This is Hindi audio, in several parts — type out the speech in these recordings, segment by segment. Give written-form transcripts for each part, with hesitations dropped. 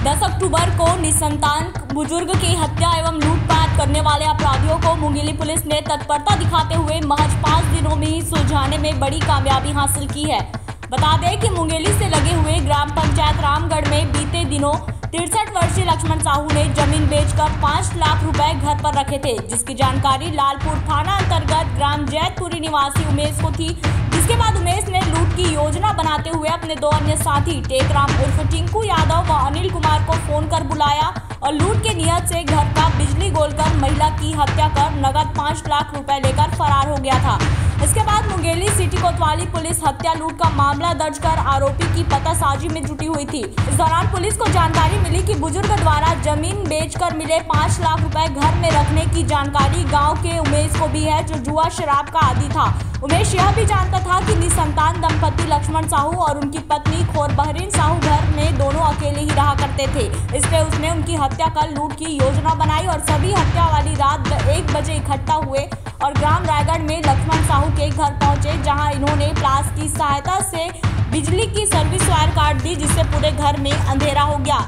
10 अक्टूबर को निसंतान बुजुर्ग की हत्या एवं लूटपाट करने वाले अपराधियों को मुंगेली पुलिस ने तत्परता दिखाते हुए महज 5 दिनों में ही सुलझाने में बड़ी कामयाबी हासिल की है। बता दें कि मुंगेली से लगे हुए ग्राम पंचायत रामगढ़ में बीते दिनों 63 वर्षीय लक्ष्मण साहू ने जमीन बेचकर 5 लाख रुपए घर पर रखे थे, जिसकी जानकारी लालपुर थाना अंतर्गत ग्राम जैतपुरी निवासी उमेश को थी। जिसके बाद उमेश ने लूट की योजना बनाते हुए अपने 2 अन्य साथी टेकराम उर्फ टिंकू यादव व अनिल कुमार को फोन कर बुलाया और लूट के नियत से घर का बिजली गोलकर महिला की हत्या कर नगद 5 लाख रुपए लेकर फरार हो गया था। इसके बाद मुंगेली सिटी कोतवाली पुलिस हत्या लूट का मामला दर्ज कर आरोपी की पतासाजी में जुटी हुई थी। इस दौरान पुलिस को जानकारी मिली कि बुजुर्ग द्वारा जमीन बेचकर मिले 5 लाख रुपए घर में रखने की जानकारी गांव के उमेश को भी है, जो जुआ शराब का आदी था। उमेश यह भी जानता था कि निसंतान दंपति लक्ष्मण साहू और उनकी पत्नी खोर बहरीन साहू घर में दोनों अकेले ही रहा करते थे, इसलिए उसने उनकी हत्या कर लूट की योजना बनाई और सभी हत्या वाली रात 1 बजे इकट्ठा हुए और ग्राम रायगढ़ में लक्ष्मण साहू के घर पहुंचे, जहां इन्होंने प्लास की सहायता से बिजली की सर्विस वायर काट दी, जिससे पूरे घर में अंधेरा हो गया।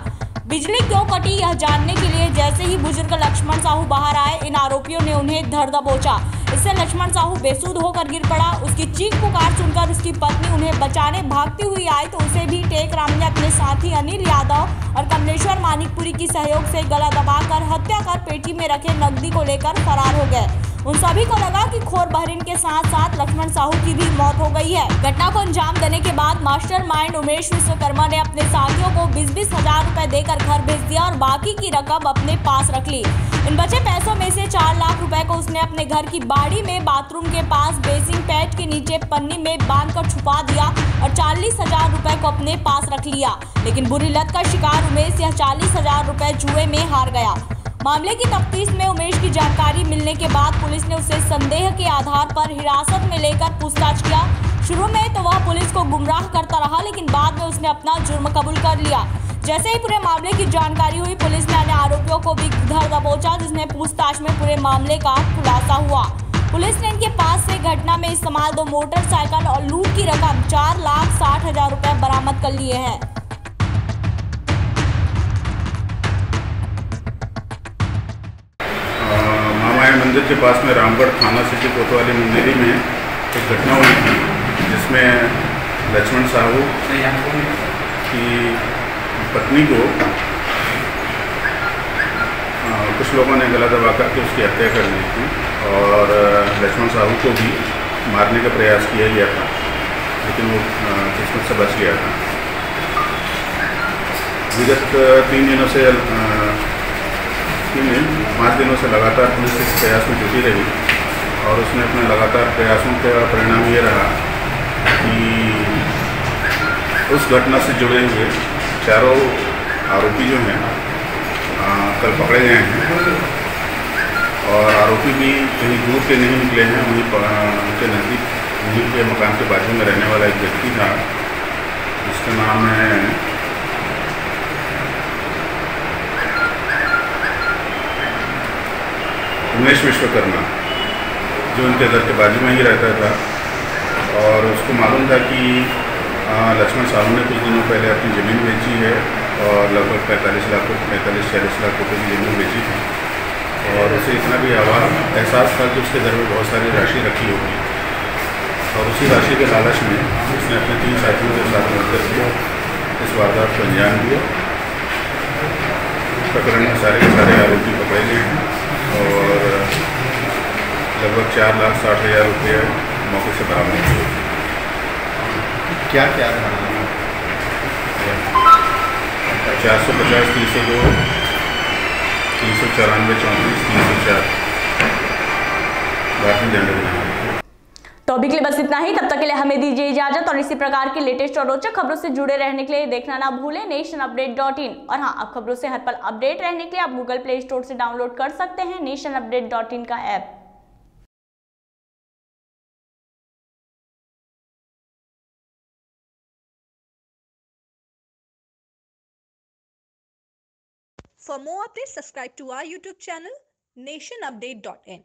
बिजली क्यों कटी यह जानने के लिए जैसे ही बुजुर्ग लक्ष्मण साहू बाहर आए, इन आरोपियों ने उन्हें धर दबोचा। इससे लक्ष्मण साहू बेसुध होकर गिर पड़ा। उसकी चीख पुकार सुनकर उसकी पत्नी उन्हें बचाने भागती हुई आई, तो उसे भी टेकराम ने अपने साथी अनिल यादव और कमलेश्वर मानिकपुरी की सहयोग से गला दबाकर हत्या कर पेटी में रखे नकदी को लेकर फरार हो गए। उन सभी को लगा कि खोर बहरीन के साथ साथ लक्ष्मण साहू की भी मौत हो गई है। घटना को अंजाम देने के बाद मास्टरमाइंड उमेश विश्वकर्मा ने अपने साथियों को 20-20 हजार रुपए देकर घर भेज दिया और बाकी की रकम अपने पास रख ली। इन बचे पैसों में से 4 लाख रुपए को उसने अपने घर की बाड़ी में बाथरूम के पास बेसिन पैड के नीचे पन्नी में बांधकर छुपा दिया और 40 हजार रुपए को अपने पास रख लिया। लेकिन बुरी लत का शिकार उमेश यह 40 हजार रुपए जुए में हार गया। मामले की तफ्तीश में उमेश की जानकारी मिलने के बाद पुलिस ने उसे संदेह के आधार पर हिरासत में लेकर पूछताछ किया। शुरू में तो वह पुलिस को गुमराह करता रहा, लेकिन बाद में उसने अपना जुर्म कबूल कर लिया। जैसे ही पूरे मामले की जानकारी हुई, पुलिस ने अन्य आरोपियों को भी धर दबोचा, जिसमें पूछताछ में पूरे मामले का खुलासा हुआ। पुलिस ने इनके पास से घटना में इस्तेमाल 2 मोटरसाइकिल और लूट की रकम 4,60,000 रुपए बरामद कर लिए हैं। मंदिर के पास में रामगढ़ थाना सिटी कोतवाली मुंगेली में एक घटना हुई थी, जिसमें लक्ष्मण साहू की पत्नी को कुछ लोगों ने गला दबा करके उसकी हत्या कर दी थी और लक्ष्मण साहू को भी मारने का प्रयास किया गया था, लेकिन वो किस्मत से बच गया था। विगत 5 दिनों से लगातार पुलिस इस प्रयास में जुटी रही और उसने अपने लगातार प्रयासों का परिणाम ये रहा कि उस घटना से जुड़े हुए चारों आरोपी जो हैं कल पकड़े गए हैं और आरोपी भी कहीं दूर के नहीं निकले हैं। वहीं उनके नज़दीक वहीं के मकान के बाजू में रहने वाला एक व्यक्ति था, जिसका नाम है उमेश विश्वकर्मा, जो उनके घर के बाजू में ही रहता था। और उसको मालूम था कि लक्ष्मण साहू ने कुछ दिनों पहले अपनी ज़मीन बेची है और लगभग 45-40 लाख रुपये की ज़मीन बेची थी। और उसे इतना भी एहसास था कि उसके घर में बहुत सारी राशि रखी होगी और उसी राशि के लालच में उसने अपने 3 साथियों के साथ मिलकर के इस वारदात को अंजाम दिया। प्रकरण में सारे के सारे आरोपी पकड़े गए हैं और लगभग 4,60,000 रुपये मौके से बरामद किए। क्या क्या 450, 302, 394, 34, 304 भारतीय दंड विधान। तो अभी के लिए बस इतना ही। तब तक के लिए हमें दीजिए इजाजत और इसी प्रकार की लेटेस्ट और रोचक खबरों से जुड़े रहने के लिए देखना ना भूलें nationupdate.in। और हाँ, अब खबरों से हर पल अपडेट रहने के लिए आप गूगल प्ले स्टोर से डाउनलोड कर सकते हैं nationupdate.in का app. For more updates, subscribe to our YouTube channel nationupdate.in।